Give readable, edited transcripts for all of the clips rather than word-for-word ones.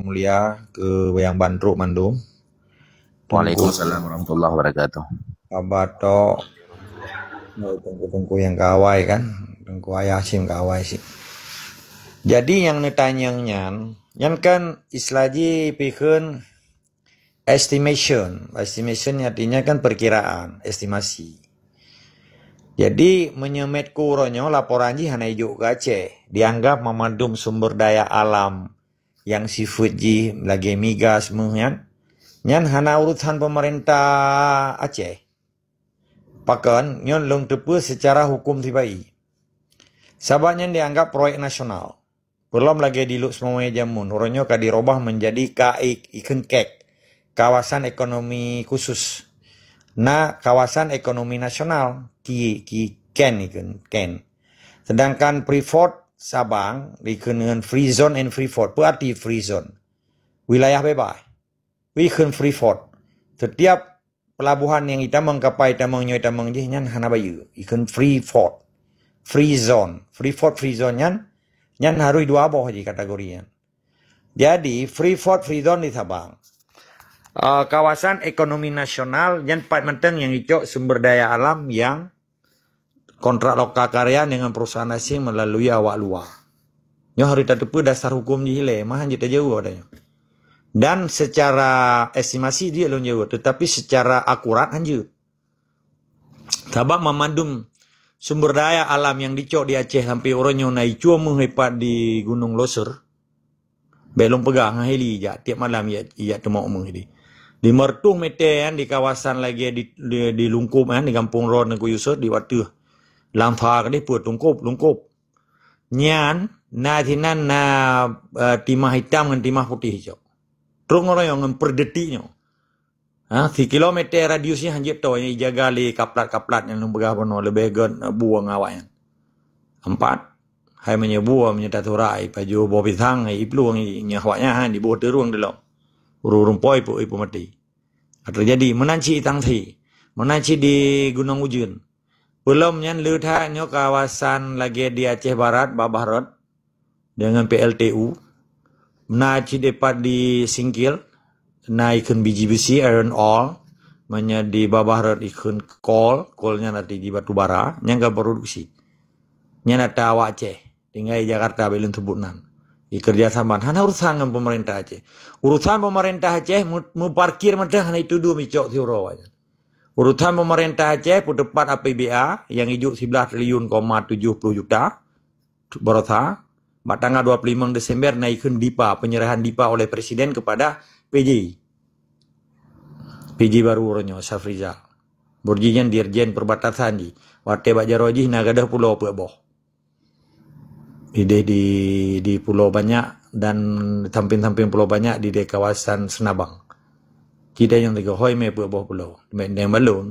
mulia ke Wayang Bandruk Mandum. Waalaikumsalam warahmatullahi wabarakatuh. Kabar tok. Tungku yang kawai kan. Tungku ayah sim kawai sih. Jadi yang netanyang nyan kan islaji pikun estimation. Estimation artinya kan perkiraan, estimasi. Jadi menyemet kuronyo laporan ji hana ijuk gace dianggap memadum sumber daya alam yang sifat ji lagi migas menyan hana urusan pemerintah Aceh. Pakan nyon long tepu secara hukum tibai. Sabaknya dianggap proyek nasional. Belum lagi diluk semua jamun. Uronyo dirubah menjadi ikan kek. Kawasan ekonomi khusus. Nah, kawasan ekonomi nasional Ken. Sedangkan Freeport Sabang dengan free zone and Freeport. Berarti free zone. Wilayah bebas. Wilayah Freeport. Setiap pelabuhan yang kita mengkapai tamang jihnya hana bayu. Ikan Freeport. Free zone. Freeport free zone nyan harus dua boh di kategorinya. Jadi Freeport free zone di Sabang. Kawasan ekonomi nasional yang paling penting yang hijau sumber daya alam yang kontrak lokal karya dengan perusahaan asing melalui awak luar. Nyo hari tepu dasar hukum jihile mah hanya jauh adanya. Dan secara estimasi dia long jauh, tetapi secara akurat hanya. Sabang memadum sumber daya alam yang dicok di Aceh sampai orangnya naik cua menghepat di Gunung Loser. Belum pegang heli ya tiap malam ia temu menghidi. Di Mertuh Metean di kawasan lagi di Lungkup di Kampung Ron ku Yusuf di waktu lampa ni puat lungkup. Nyan na thinan na timah hitam dengan timah putih hijau. Terus orang yang perdetiknya. 3 kilometer radiusnya hanya tu yang jaga li kaplat-kaplat yang lembagah penuh lebih gan buang awaknya. 4 hai menyebuah menyetaturai paju bobi thang ipluang nyahwaknya di bawah teruang dalam. Rumpoi ipu mati. Terjadi menanci tangthi. Menanci di Gunung Ujun. Belum nyan lutanya kawasan lagi di Aceh Barat, Babah Road. Dengan PLTU. Menanci dekat di Singkil. Naikkan biji besi, iron ore. Di Babah Road ikun kol. Kolnya nanti di batu bara. Yang gak produksi. Nyan ada awak Aceh. Tinggal di Jakarta belum tebunan. Di kerjasama. Hana urusan dengan pemerintah Aceh. Urusan pemerintah Aceh mau parkir macam hana itu dua micok tiuro aja. Urusan pemerintah Aceh putepat APBA yang hijau 11 triliun, 70 juta. Berota. Tanggal 25 Desember naikkan DIPA, penyerahan DIPA oleh Presiden kepada PJ. PJ baru orangnya Safrizal. Borjinya Dirjen Perbatasan di. Wate Bajaroji nagadah pulau Peboh. Di pulau banyak dan samping-samping pulau banyak di kawasan Senabang. Kita yang tiga hoi me bawah pulau. Yang balon.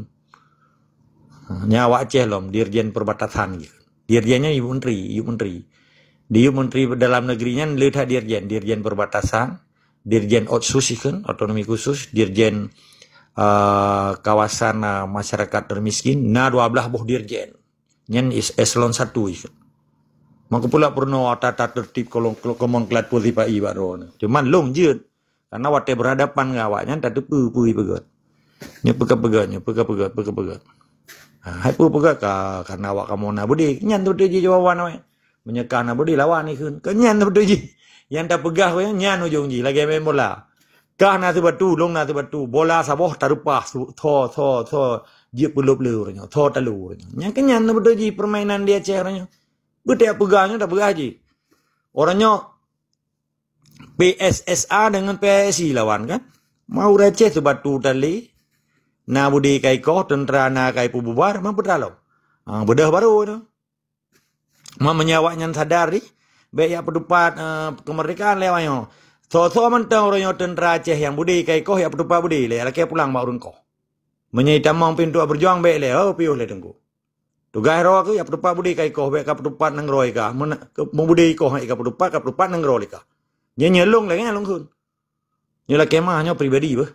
Nyawa Aceh lom Dirjen Perbatasan gitu. Dirjennya Ibu Menteri. Di Ibu Menteri dalam negerinya lihat Dirjen Perbatasan, Dirjen Otsus kan, otonomi khusus, Dirjen kawasan masyarakat termiskin, 12 boh dirjen. Nyen eselon 1 itu. Maka pula pernah tata tertib kalau kelat putih Pak Ibaron. Cuman lom jut. Karena waktu berhadapan dengan awaknya tak tepu pegat. Nya pegat. Hai pegat karena awak kamu na budi nyan tu ji jawaban we. Menyekah na budi lawan ni kun. Kenyan tu ji. Yang tak pegah we nyan ujung ji lagi main bola. Kah na tu batu long na tu batu. Bola saboh tarupah tho ji peluk-peluk nya. Tho talu nya. Nya kenyan tu ji permainan dia Aceh nya. Betul pegahnya tak pegah je. Orangnya PSSA dengan PSI lawan kan. Mau receh tu batu tali. Na budi kai koh tentera na kai pububar. Mampu dalam. Bedah baru tu. Menyawaknya sadari. Baik ya pedupat kemerdekaan lewatnya. So mentang orangnya tentera Aceh yang budi kai koh ya pedupat budi. Laki pulang mak urun koh. Menyai tamang pintu berjuang baik le. Oh piuh le tengku. Tugas roh aku ya pedupat budi kai koh baik ka pedupat nang roi ka. Membudi koh ka pedupat nang roi ka. Dia nyelung lagi nyelung kun. Nyela kemahnya pribadi bah.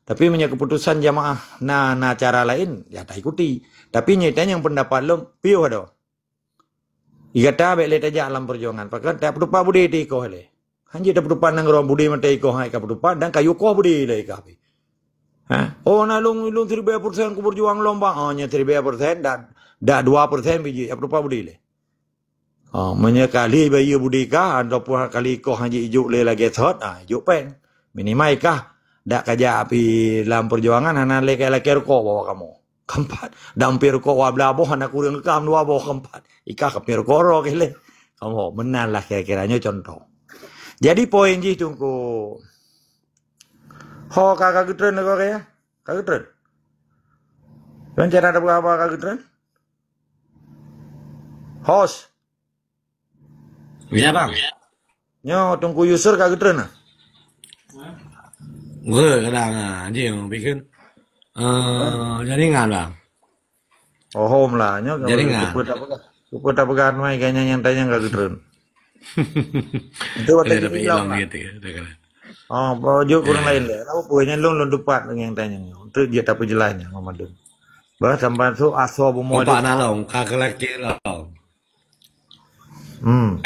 Tapi punya keputusan jamaah na cara lain ya tak ikuti. Tapi nyatanya yang pendapat long piu ada. Igata bek le tajak alam perjuangan. Pakat tak pedupat budi di koh le. Hanji dah pedupan nang ron budi mata iko hai ka pedupan dan kayu ko budi le ka bi. Ha? Oh na lung 3% ku berjuang lomba. Oh nya 3% dan 2% biji ya pedupan budi le. Oh menyekali bayi budi ka ataupun kali ko hanji ijuk le lagi thot ijuk pen. Minimai kah dak kaja api dalam perjuangan hana le ka ko bawa kamu. Keempat, dampir ko wabla boh anak kurang kam dua boh keempat. Ika kepir koro kele. Kamu benar lah kira-kiranya contoh. Jadi poin ji tungku. Ho kakak getren kau kaya? Kakak getren. Rencana ada berapa kakak getren? Host. Ya bang. Nyo tunggu user kakak getren. Gue kadang anjing bikin jaringan bang. Oh home lah. Nyo Jaringan. Cepet apa kan mai kayaknya nyantainya kakak getren. Itu waktu Tapi hilang gitu ya. Oh, baju kurang lain deh. Tahu punya lu depan yang tanya. Untuk dia tapi jelasnya Muhammad. Bah sampai tu aso bumo. Pak nalong kakak laki long. Oh.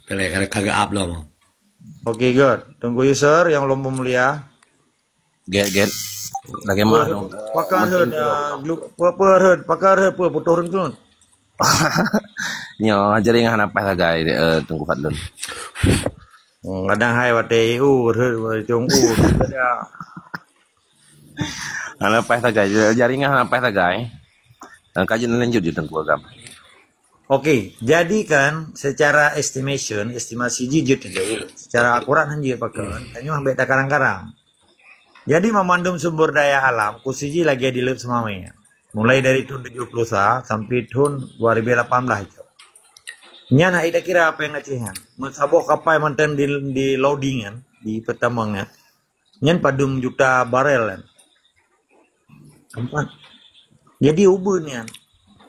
Kagak up long. Oke, good. Tunggu user yang lomba mulia. Get. Lagi mah dong. Pakar herd, putur tu. Nyo jaringan apa sagai tunggu Fadlun. Kadang hai wate tunggu. Apa sagai jaringan apa sagai. Kajian lanjut di tunggu agam. Oke, jadi kan secara estimasi jijit jauh. Secara akurat hanjir pakai. Hanya ambek karang-karang. Jadi memandum sumber daya alam, kusiji lagi di lep semuanya. Mulai dari tahun 70 sampai tahun 2018 itu. Nya nak ida kira apa yang ngacihan. Mensaboh kapal mantan di loadingan di pertambangan. Nyan padum juta barel kan. Empat. Jadi ubunnya.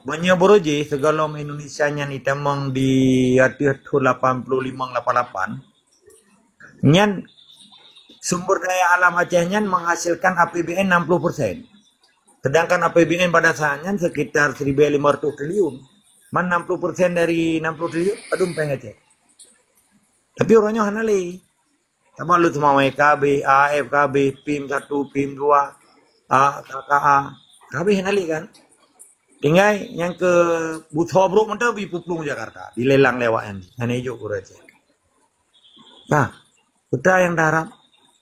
Banyak boroje segala Indonesia nya ni temang di tahun 85-88. Nyan sumber daya alam Aceh nyan menghasilkan APBN 60%. Sedangkan APBN pada saatnya sekitar 1.500 triliun. Man 60% dari 60 triliun, aduh pengen cek. Tapi orangnya hanali. Sama lu semua KB, AFKB, PIM 1, PIM 2, KKA. KB hanali kan. Tinggal yang ke Butho Bro mentah di Puplung Jakarta. Dilelang lewatnya. Hanya hijau kurang cek. Nah, kita yang darab.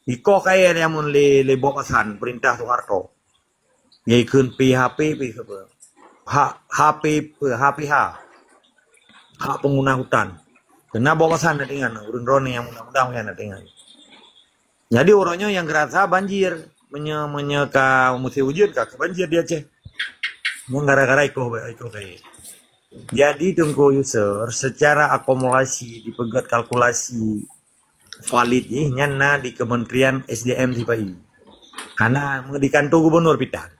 Iko kaya yang mun le bokasan perintah Soeharto. Yaitu PHP, HPH, hak pengguna hutan. Kena bawasan ada dengan urun-urun yang mudah-mudahan yang ada dengan. Jadi orangnya yang kerasa banjir, menyeka musim hujan kak banjir dia ceh. Gara-gara itu kayak. Jadi tunggu user secara akumulasi dipegat kalkulasi valid nyana di Kementerian SDM di Pai. Karena di kantor gubernur pitan.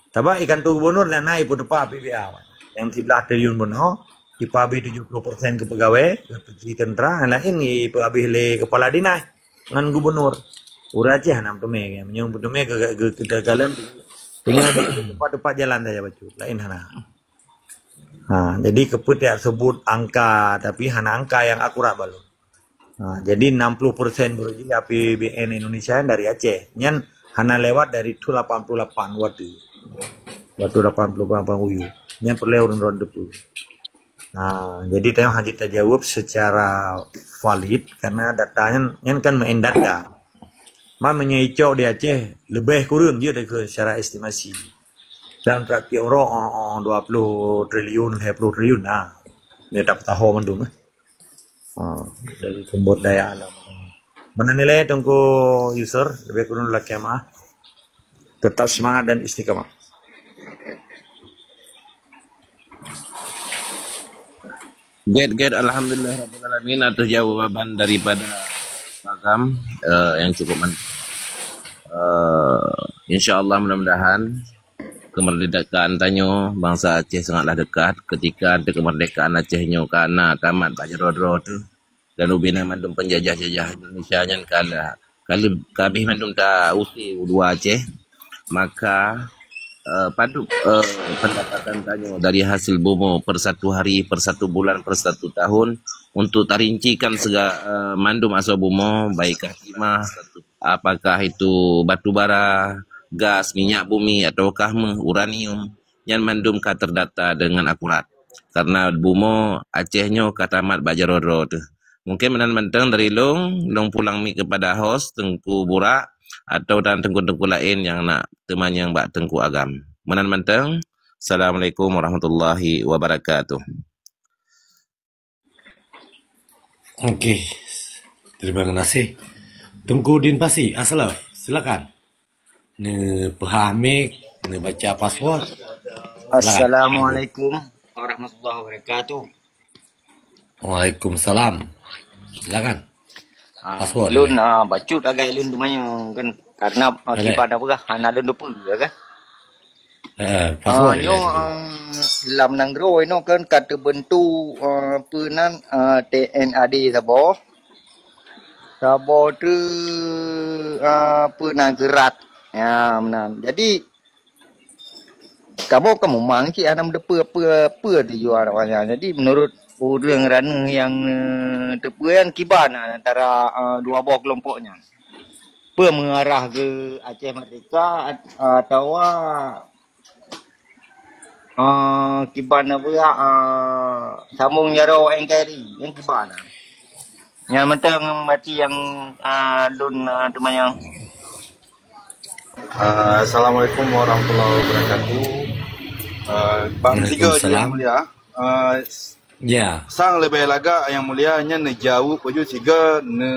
Tapi ikan tu gubernur dan naik pun depan PBA. Yang 11 triliun bono, IPAB 70% ke pegawai, ke Menteri Tentera, lain IPAB le kepala dinas dengan gubernur. Ura Aceh nam tume, menyung tume ke kegagalan tinggal depan jalan saja bacu. Lain hana. Nah, jadi keput ya sebut angka, tapi hana angka yang akurat balu. Nah, jadi 60% beruji APBN Indonesia dari Aceh. Nyan hana lewat dari 88 waktu 88 uyu. Yang perlu urun depu. Nah, jadi tayang hanya kita jawab secara valid karena datanya yang kan main data. Mamanya hijau di Aceh lebih kurang dia dari secara estimasi. Dan berarti orang 20 triliun, 20 triliun. Nah, dia dapat tahu mendung. Dari sumber daya alam. Mana nilai tunggu user lebih kurang lagi mah. Tetap semangat dan istiqamah. Get alhamdulillah rabbil alamin atas jawaban daripada Pakam yang cukup insyaallah mudah-mudahan kemerdekaan tanyo bangsa Aceh sangatlah dekat ketika ada kemerdekaan Acehnya karena kamat Pak Jerodro tu dan ubina mandum penjajah-jajah Indonesia nyan kala kami mandum ta usi dua Aceh maka padu pendapatan tanyo dari hasil bomo per 1 hari, per 1 bulan, per 1 tahun untuk tarincikan segala mandum asal bumo, baik timah, apakah itu batu bara, gas, minyak bumi, ataukah uranium, yang mandum ka terdata dengan akurat. Karena bumo Acehnya katamat bajarodro tu. Mungkin mentang dari long pulang mi kepada host Tengku Burak atau dan tengku-tengku lain yang nak teman yang bak Tengku Agam. Mentang. Assalamualaikum warahmatullahi wabarakatuh. Okey. Terima kasih. Tengku Din Pasi, Aslaf, silakan. Ni pahami, ni baca password. Assalamualaikum warahmatullahi wabarakatuh. Waalaikumsalam. Silakan. Password. Lun bacut agak lun dumanya kan karena kibat apa kah? Hana lun dupu kan. Password. Lam nang gro no kan kata bentu penan TNAD sabo. Sabo tu penan gerat. Ya, menan. Jadi kamu mang ki anam depa apa dijual awalnya. Jadi menurut orang rana yang terpuan kiban antara dua buah kelompoknya. Apa mengarah ke Aceh Merdeka atau kiban apa sambung jaro NKRI yang kiban. Yang mentang mati yang dun teman yang Assalamualaikum warahmatullahi wabarakatuh. Bang Tiga je yang mulia. Ya. Sang lebih lagak yang mulia nya nejauh paju tiga ne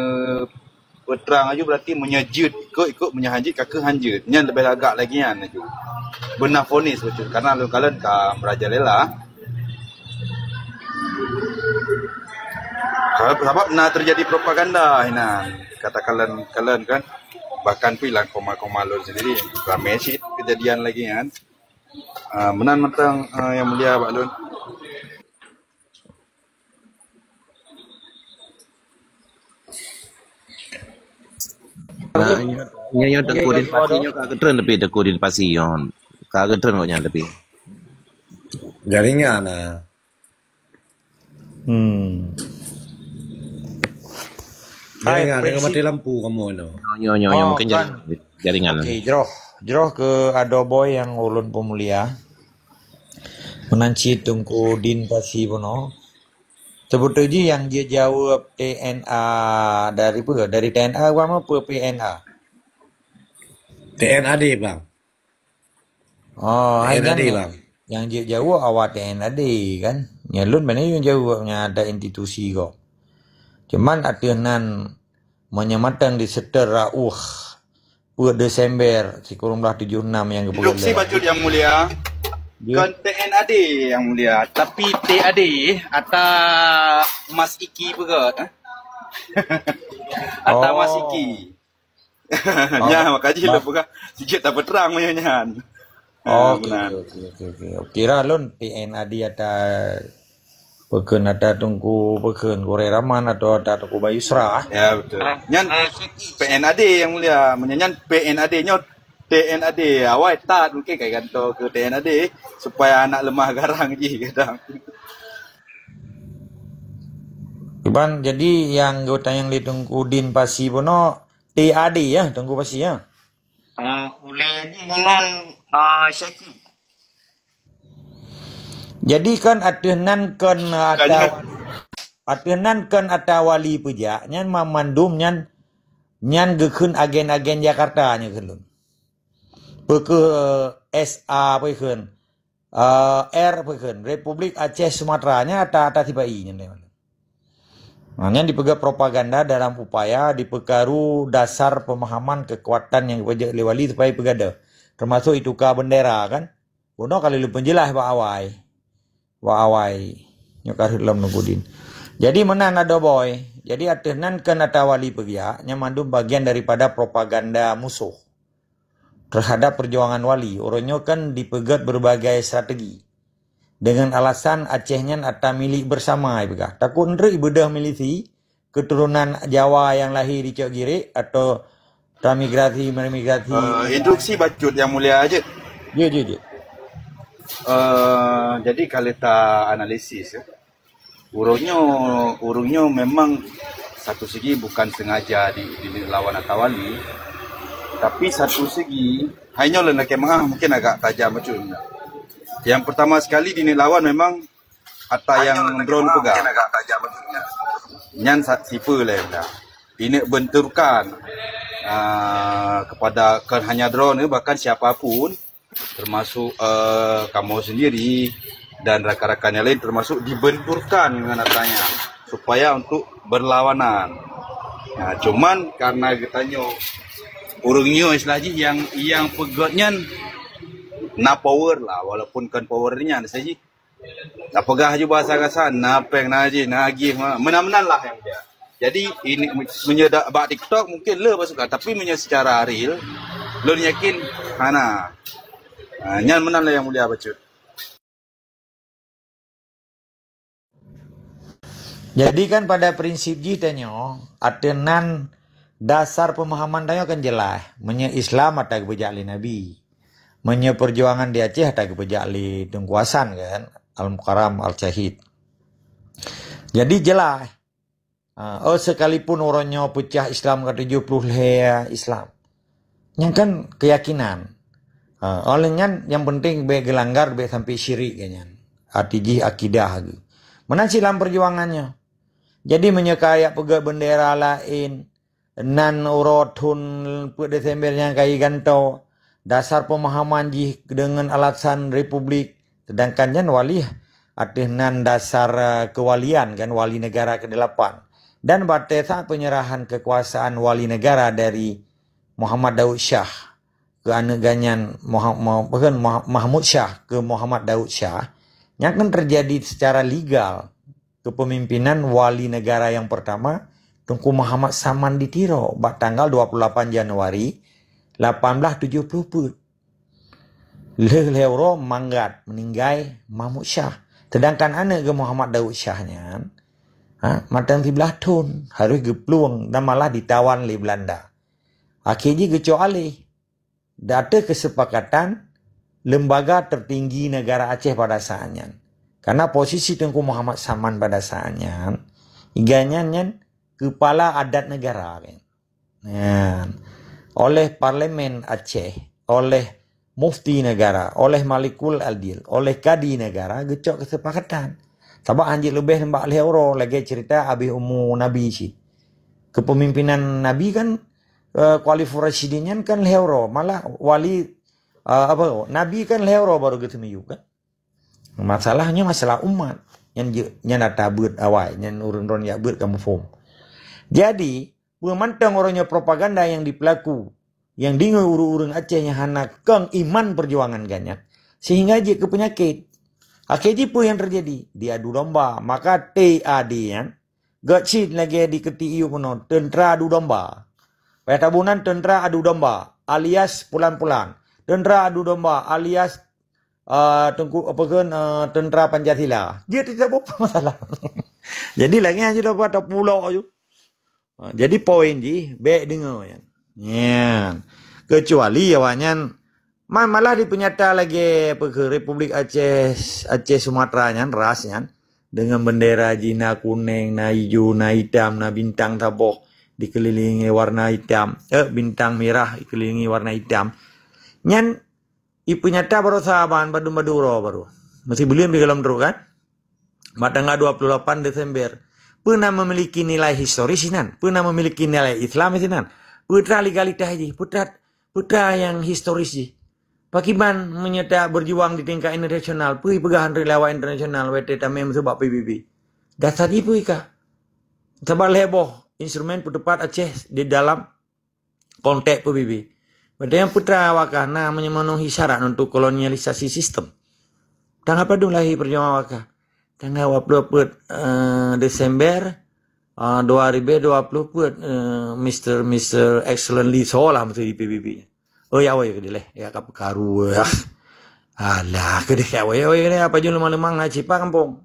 peterang aju berarti menyejut ikut menyahanjit kakak hanjut. Nya lebih lagak lagi nya aju. Benar fonis betul karena lu kalian ka merajalela. Sebab nak terjadi propaganda hina kata kalian kan bahkan pilang koma-koma lo sendiri ramai sih kejadian lagi kan mentang yang mulia Pak Lun. Nyo Tengku Din Pasi nyo ka ketren lebih Tengku Din Pasi yon. Ka ketren kok nya lebih. Jaringan Jaringan dengan mati lampu kamu itu. Nyo mungkin jaringan. Oke, jeroh ke Adoboy yang ulun pemulia. Menanci Tengku Din Pasi bono. Sebetulnya yang dia jawab TNA dari apa? Dari TNA apa PNA? TNAD bang. Oh, TNAD bang. Yang dia jawab awak TNAD kan? Nyalun mana yang jawabnya ada institusi kok. Cuman aturan menyematang di seter per Desember si kurang 76 yang kebulan. Instruksi bacut yang mulia. Kan TNAD yang mulia, tapi TAD atau Mas Iki pegat. Atau Mas Iki. Ya, makanya lo buka sikit tak terang menyanyian. Oke. Kira lun TNAD ada pekeun ada Tengku pekeun Korea Raman atau ada Tengku Bayusra. Ya betul. Nyan PNAD yang mulia, menyanyian PNAD-nya TNAD awal tak mungkin kayak ganto ke TNAD supaya anak lemah garang je kadang. Iban jadi yang anggota yang di Tengku Din Pasi bono TAD ya Tengku Pasi ya. Oleh dengan Syekh. Jadi kan atunan kan ada wali pejak nyan mamandum nyan gekun agen-agen Jakarta nya kelun. Peke SA pekun R pekun Republik Aceh Sumatera nya ata tiba i nya. Nanya dipegang propaganda dalam upaya dipekaru dasar pemahaman kekuatan yang pejak lewali supaya pegada. Termasuk itu ka bendera kan. Bono kali lu penjelas wa awai nyokar dalam nungudin. Jadi menan ada boy. Jadi atunan kan ada wali pegak nya mandum bagian daripada propaganda musuh terhadap perjuangan wali. Orangnya kan dipegat berbagai strategi. Dengan alasan Acehnya ada milik bersama. Takut ndre ibadah milisi keturunan Jawa yang lahir di Cok Giri atau transmigrasi. Instruksi bacut yang mulia aja. Je. Jadi kalau kita analisis ya. urungnya memang satu segi bukan sengaja dilawan atau wali, tapi satu segi hanya lena kemah mungkin agak tajam macam ni. Yang pertama sekali dilawan memang Hatta yang drone pegang. Nyan siapa lah dah. Ini benturkan kepada kan hanya drone, bahkan siapapun termasuk kamu sendiri dan rakan-rakan yang lain termasuk dibenturkan dengan hatanya supaya untuk berlawanan. Nah, cuman karena katanya urungnya istilahnya yang pegotnya na power lah, walaupun kan powernya saja. Tak pegah je bahasa kasar, napeng naji, nagih, menan-menan lah yang dia. Jadi ini menyedak bak TikTok mungkin le pasukan, tapi secara real lo yakin hana. Nyan menan lah yang mulia baca. Jadi kan pada prinsip jitanya atenan dasar pemahaman tanya kan jelas, Islam atau kebejali Nabi. Perjuangan di Aceh atau kebejali tengkuasan kan. Al-Mukarram Al-Syahid. Jadi jelas. Sekalipun orangnya pecah Islam ke 70 leh Islam. Yang kan keyakinan. Olehnya yang penting be gelanggar be sampai syirik kan. Artiji akidah. Mana silam perjuangannya. Jadi menyekaya pegak bendera lain. Nan urotun Desembernya kayak gantau. Dasar pemahaman jih dengan alasan republik. Sedangkan kan wali artinan dasar kewalian kan wali negara ke-8 dan batesa penyerahan kekuasaan wali negara dari Muhammad Daud Shah ke aneganyan Mahmud Shah ke Muhammad Daud Shah yang kan terjadi secara legal kepemimpinan wali negara yang pertama Tunku Muhammad Saman di Tiro tanggal 28 Januari 1870. Leuro manggat meninggai Mahmud Shah. Sedangkan anak ke Muhammad Daud Shahnya matang 13 tahun harus gepluang dan malah ditawan oleh Belanda. Akhirnya kecuali ada kesepakatan lembaga tertinggi negara Aceh pada saatnya. Karena posisi Tengku Muhammad Saman pada saatnya iganya kepala adat negara kan. Oleh parlemen Aceh, oleh mufti negara, oleh Malikul Adil, oleh kadi negara, gecok kesepakatan. Sebab anjir lebih lembak leoro lagi cerita Abi Ummu Nabi sih. Kepemimpinan Nabi kan kualifikasinya kan leoro, malah wali Nabi kan leoro baru ketemu kan. Masalahnya masalah umat yang nata beut awal, yang urun-urun ya beut kamu form. Jadi, mantang orangnya propaganda yang dipelaku yang dengar urung-urung Aceh yang hanak keng iman perjuangan ganyak sehingga je ke penyakit. Akhirnya pun yang terjadi diadu domba, maka TAD yang gacit lagi di ketiu penuh tentera adu domba. Pada tabunan tentera adu domba alias pulan-pulan, tentera adu domba alias tentera Pancasila. Dia tidak apa masalah. Jadi lagi aja dapat pulau aja. Jadi poin ji baik dengar yang. Ya, kecuali awaknya malah dipenyata lagi ke Republik Aceh Sumatera nya rasnya dengan bendera jina kuning, na hijau, na hitam, na bintang taboh dikelilingi warna hitam, bintang merah dikelilingi warna hitam. Nyan ipenyata baru sahabat Badung Maduro baru. Masih belum di dalam terus kan? Tanggal 28 Desember pernah memiliki nilai historis nan, pernah memiliki nilai Islam nan. Putra legalitas je, putra yang historis je. Pakiban menyerta berjuang di tingkat internasional, pergi pegahan relawan internasional, WT tamim sebab PBB. Dasar ibu ika. Sebab leboh, instrumen pendapat Aceh di dalam konteks PBB. Pada yang putra wakah, memenuhi syarat untuk kolonialisasi sistem. Tanggal pada lahir perjuangan wakah. Tanggal 20 Desember 2020 pun Mr. Excellently solah mesti di PBB. Oh ya awak kedileh ya kap karu ya. Alah kedileh awak ya apa je lemang-lemang nak cipa kampung.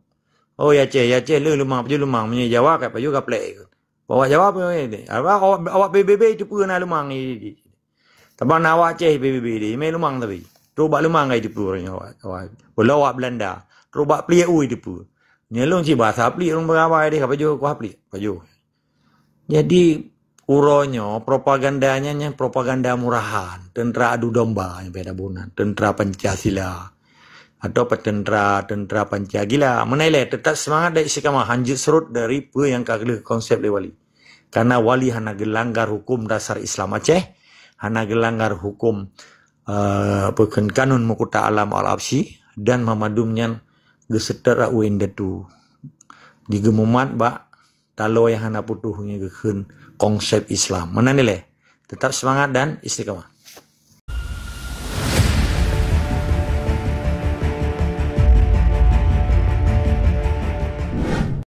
Oh ya ce le lemang apa je lemang punya jawab apa juga plek. Bawa jawab ni. Awak PBB itu pun nak lemang ni. Tabang awak ce PBB ni main lemang tapi. Coba lemang ai itu pun awak. Walau awak Belanda, coba peliau itu pun. Nyelung si bahasa apli orang berawai dia kapaju ku apli. Paju. Jadi uronyo propagandanya propaganda murahan, tentera adu domba yang beda bunan, tentera Pancasila atau tentera Pancagila. Menilai tetap semangat dari istiqamah hanjut serut dari apa yang kagel konsep wali. Karena wali hana gelanggar hukum dasar Islam Aceh, hana gelanggar hukum kanun mukuta alam al-absi dan memadumnya gesetera uindatu. Di gemumat bak talo yang hana putuhnya geken konsep Islam. Menanilai tetap semangat dan istiqamah.